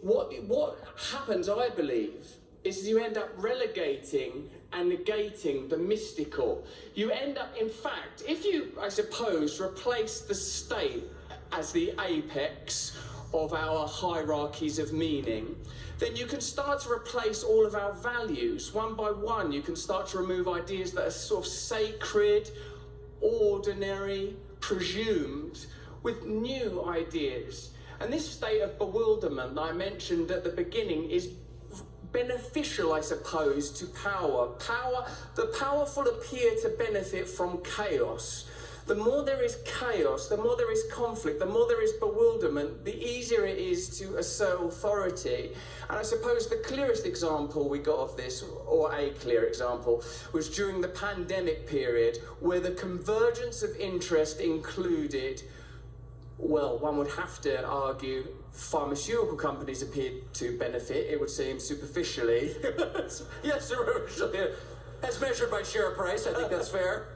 what happens, I believe, is you end up relegating and negating the mystical. You end up, in fact, if you, I suppose, replace the state as the apex of our hierarchies of meaning, then you can start to replace all of our values. One by one, you can start to remove ideas that are sort of sacred, ordinary, presumed, with new ideas. And this state of bewilderment that I mentioned at the beginning is beneficial, I suppose, to power. The powerful appear to benefit from chaos. The more there is chaos, the more there is conflict, the more there is bewilderment, the easier it is to assert authority. And I suppose the clearest example we got of this, or a clear example, was during the pandemic period, where the convergence of interest included, well, one would have to argue, pharmaceutical companies appeared to benefit, it would seem, superficially. Yes, superficially. As measured by share price, I think that's fair.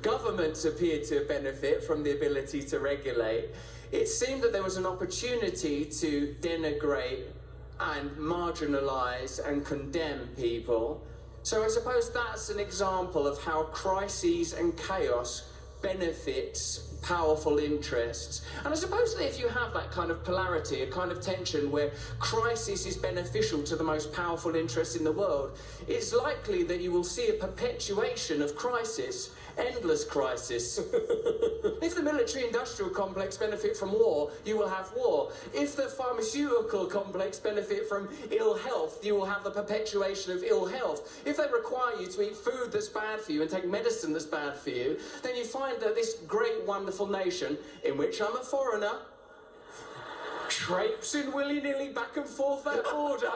Governments appeared to benefit from the ability to regulate. It seemed that there was an opportunity to denigrate and marginalise and condemn people. So I suppose that's an example of how crises and chaos benefits powerful interests. And I suppose that if you have that kind of polarity, a kind of tension where crisis is beneficial to the most powerful interests in the world, it's likely that you will see a perpetuation of crisis, endless crisis. If the military-industrial complex benefit from war, you will have war. If the pharmaceutical complex benefit from ill health, you will have the perpetuation of ill health. If they require you to eat food that's bad for you and take medicine that's bad for you, then you find that this great, wonderful nation, in which I'm a foreigner, traipsing willy-nilly back and forth that border,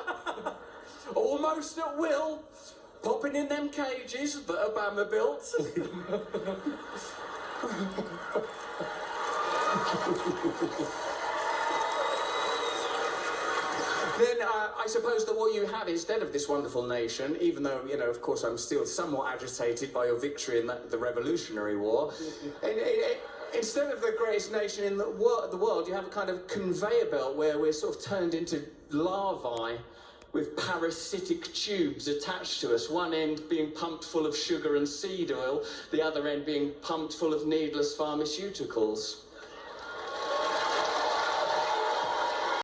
almost at will, popping in them cages that Obama built. Then I suppose that what you have instead of this wonderful nation, even though, you know, of course I'm still somewhat agitated by your victory in the Revolutionary War, instead of the greatest nation in the world, you have a kind of conveyor belt where we're sort of turned into larvae with parasitic tubes attached to us, one end being pumped full of sugar and seed oil, the other end being pumped full of needless pharmaceuticals.